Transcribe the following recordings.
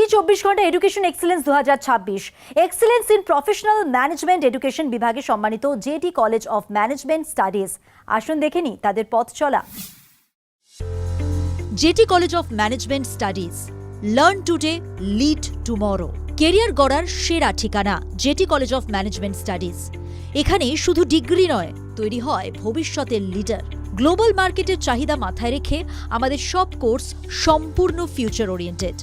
G 24 Ghanta education excellence 2026 excellence in professional management education বিভাগে সম্মানিত JT college of management studies. আসুন দেখে নিই তাদের পথ চলা। Jetty college of management studies, learn today lead tomorrow. Career গড়ার সেরা ঠিকানা jetty college of management studies. এখানে শুধু ডিগ্রি নয়, তৈরি হয় ভবিষ্যতের লিডার। গ্লোবাল মার্কেটের চাহিদা মাথায় রেখে আমাদের সব কোর্স সম্পূর্ণ future oriented.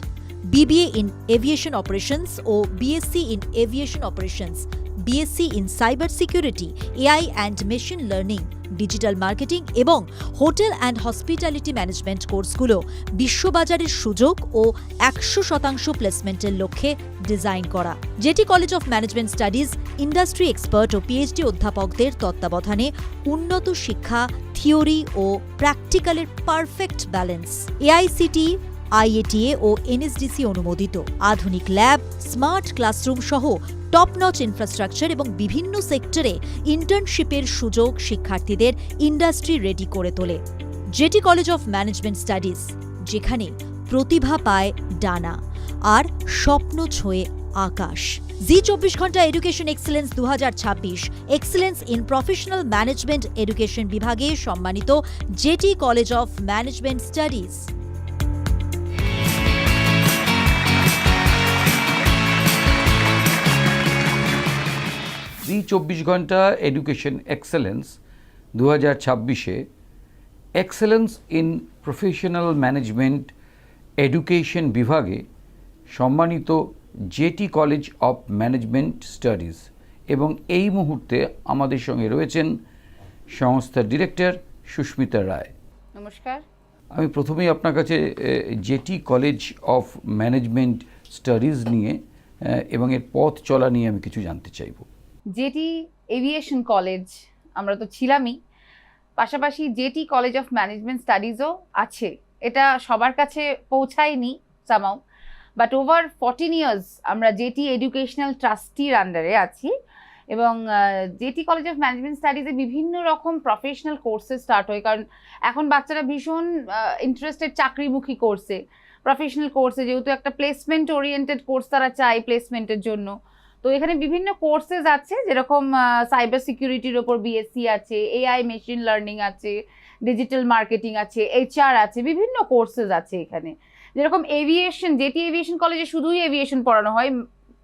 BBA in Aviation Operations ও BSc in Aviation Operations, BSc in Cyber Security, AI and Machine Learning, digital marketing এবং হোটেল অ্যান্ড হসপিটালিটি ম্যানেজমেন্ট কোর্সগুলো বিশ্ববাজারের সুযোগ ও 100% প্লেসমেন্টের লক্ষ্যে ডিজাইন করা। JT college of management studies industry expert ও PhD অধ্যাপকদের তত্ত্বাবধানে উন্নত শিক্ষা, থিওরি ও প্র্যাকটিক্যালের পারফেক্ট ব্যালেন্স। AICTE, IATA ও NSDC অনুমোদিত আধুনিক ল্যাব, স্মার্ট ক্লাসরুম সহ টপ নচ ইনফ্রাস্ট্রাকচার এবং বিভিন্ন সেক্টরে ইন্টার্নশিপের সুযোগ শিক্ষার্থীদের ইন্ডাস্ট্রি রেডি করে তোলে। Jetty college of management studies, যেখানে প্রতিভা পায় ডানা আর স্বপ্ন ছোঁয়ে আকাশ। Zee 24 Ghanta education excellence 2026 excellence in professional management education বিভাগে সম্মানিত JT college of management studies. Zee 24 Ghanta education excellence 2026-এ excellence in professional management education বিভাগে সম্মানিত JT college of management studies, এবং এই মুহূর্তে আমাদের সঙ্গে রয়েছেন সংস্থার ডিরেক্টর সুস্মিতা রায়। নমস্কার। আমি প্রথমেই আপনার কাছে jetty college of management studies নিয়ে এবং এর পথ চলা নিয়ে আমি কিছু জানতে চাইব। জেটি এভিয়েশন কলেজ আমরা তো ছিলামই, পাশাপাশি জেটি কলেজ অফ ম্যানেজমেন্ট স্টাডিজও আছে। এটা সবার কাছে পৌঁছায়নি সামাও, বাট ওভার 14 ইয়ার্স আমরা জেটি এডুকেশনাল ট্রাস্টির আন্ডারে আছি, এবং জেটি কলেজ অফ ম্যানেজমেন্ট স্টাডিজে বিভিন্ন রকম প্রফেশনাল কোর্সেস স্টার্ট হয়, কারণ এখন বাচ্চারা ভীষণ ইন্টারেস্টেড চাকরিমুখী কোর্সে, প্রফেশনাল কোর্সে, যেহেতু একটা প্লেসমেন্ট ওরিয়েন্টেড কোর্স তারা চায় প্লেসমেন্টের জন্য। তো এখানে বিভিন্ন কোর্সেস আছে, যেরকম সাইবার সিকিউরিটির ওপর BSc আছে, AI মেশিন লার্নিং আছে, ডিজিটাল মার্কেটিং আছে, HR আছে, বিভিন্ন কোর্সেস আছে এখানে। যেরকম এভিয়েশন, জেটি এভিয়েশন কলেজে শুধুই এভিয়েশন পড়ানো হয়,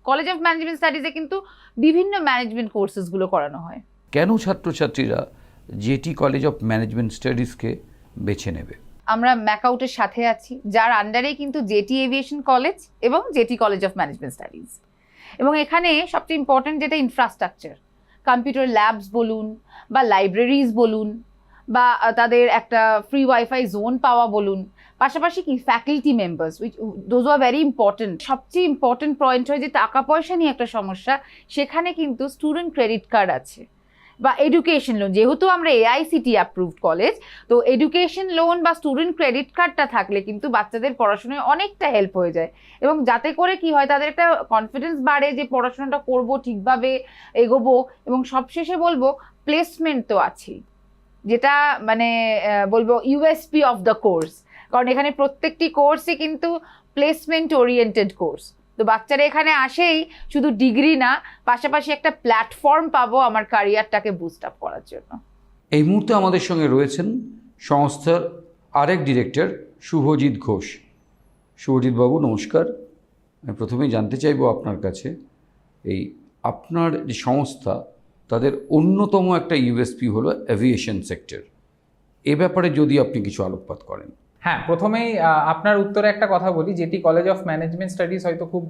কলেজ অফ ম্যানেজমেন্ট স্টাডিজে কিন্তু বিভিন্ন ম্যানেজমেন্ট কোর্সেসগুলো করানো হয়। কেন ছাত্রছাত্রীরা জেটি কলেজ অফ ম্যানেজমেন্ট স্টাডিজকে বেছে নেবে? আমরা ম্যাকআউটের সাথে আছি, যার আন্ডারেই কিন্তু জেটি এভিয়েশন কলেজ এবং jetty college of management studies. এবং এখানে সবচেয়ে ইম্পর্টেন্ট যেটা ইনফ্রাস্ট্রাকচার, কম্পিউটার ল্যাবস বলুন বা লাইব্রেরিজ বলুন বা তাদের একটা ফ্রি ওয়াইফাই জোন পাওয়া বলুন, পাশাপাশি কি faculty members, those are very important. সবচেয়ে ইম্পর্টেন্ট পয়েন্ট হয় যে টাকা পয়সা নিয়ে একটা সমস্যা, সেখানে কিন্তু স্টুডেন্ট ক্রেডিট কার্ড আছে বা এডুকেশন লোন। যেহেতু আমরা AICTE অ্যাপ্রুভড কলেজ, তো এডুকেশন লোন বা স্টুডেন্ট ক্রেডিট কার্ডটা থাকলে কিন্তু বাচ্চাদের পড়াশোনায় অনেকটা হেল্প হয়ে যায়, এবং যাতে করে কি হয় তাদের একটা কনফিডেন্স বাড়ে যে পড়াশোনাটা করব, ঠিকভাবে এগোবো, এবং সবশেষে বলবো প্লেসমেন্ট তো আছেই, যেটা মানে বলবো USP অফ দ্য কোর্স, কারণ এখানে প্রত্যেকটি কোর্সই কিন্তু প্লেসমেন্ট ওরিয়েন্টেড কোর্স। তো বাচ্চারা এখানে আসেই শুধু ডিগ্রি না, পাশাপাশি একটা প্ল্যাটফর্ম পাবো আমার ক্যারিয়ারটাকে বুস্ট আপ করার জন্য। এই মুহূর্তে আমাদের সঙ্গে রয়েছেন সংস্থার আরেক ডিরেক্টর শুভজিৎ ঘোষ। শুভজিৎ বাবু নমস্কার। আমি প্রথমেই জানতে চাইবো আপনার কাছে, এই আপনার যে সংস্থা, তাদের অন্যতম একটা USP হলো এভিয়েশন সেক্টর। এ ব্যাপারে যদি আপনি কিছু আলোকপাত করেন। হ্যাঁ, প্রথমেই আপনার উত্তরে একটা কথা বলি, jetty college of management studies হয়তো খুব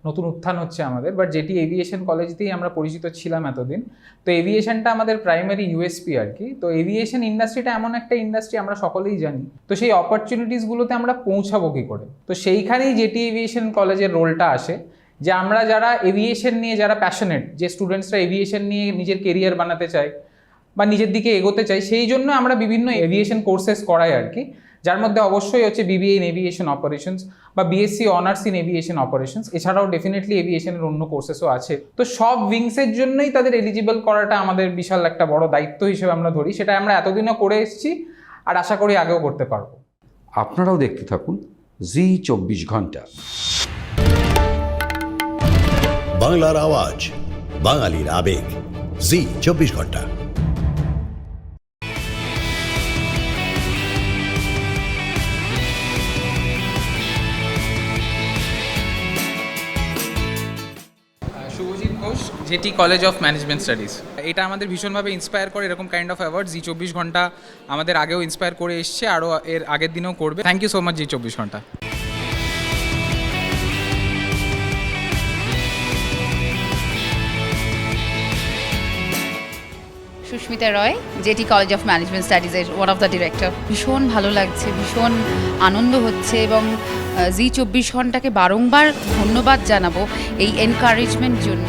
নতুন উত্থান হচ্ছে আমাদের, বাট জেটি এভিয়েশন কলেজ দিয়েই আমরা পরিচিত ছিলাম এতদিন। তো এভিয়েশনটা আমাদের প্রাইমারি USP আর কি। তো এভিয়েশন ইন্ডাস্ট্রিটা এমন একটা ইন্ডাস্ট্রি আমরা সকলেই জানি, তো সেই অপরচুনিটিসগুলোতে আমরা পৌঁছাবো কী করে? তো সেইখানেই জেটি এভিয়েশন কলেজের রোলটা আসে, যে আমরা যারা এভিয়েশন নিয়ে যারা প্যাশনেট, যে স্টুডেন্টসরা এভিয়েশন নিয়ে নিজের কেরিয়ার বানাতে চায় বা নিজের দিকে এগোতে চাই, সেই জন্য আমরা বিভিন্ন এভিয়েশন কোর্সেস করাই আর কি, যার মধ্যে অবশ্যই হচ্ছে BBA ইন এভিয়েশন অপারেশনস বা BSc honours in aviation operations. এছাড়াও ডেফিনেটলি এভিয়েশনের অন্য কোর্সেসও আছে। তো সব উইংসের জন্যই তাদের এলিজিবল করাটা আমাদের বিশাল একটা বড় দায়িত্ব হিসেবে আমরা ধরি। সেটা আমরা এতদিনও করে এসেছি আর আশা করি আগেও করতে পারবো। আপনারাও দেখতে থাকুন জি 24 ঘন্টা। বাংলার আওয়াজ, বাঙালির আবেগ, জি 24 ঘন্টা। Shubhajit Ghosh, JT college of management studies. এটা আমাদের ভীষণভাবে ইন্সপায়ার করে, এরকম কাইন্ড অফ অ্যাওয়ার্ড জি 24 ঘন্টা আমাদের আগেও ইন্সপায়ার করে এসছে, আরও এর আগের দিনেও করবে। Thank you so much Zee 24 Ghanta. Susmita Roy, JT college of management স্টাডিজের ওয়ান অফ দ্য ডিরেক্টর। ভীষণ ভালো লাগছে, ভীষণ আনন্দ হচ্ছে এবং জি 24 ঘন্টাকে বারংবার ধন্যবাদ জানাবো এই এনকারেজমেন্ট জন্য।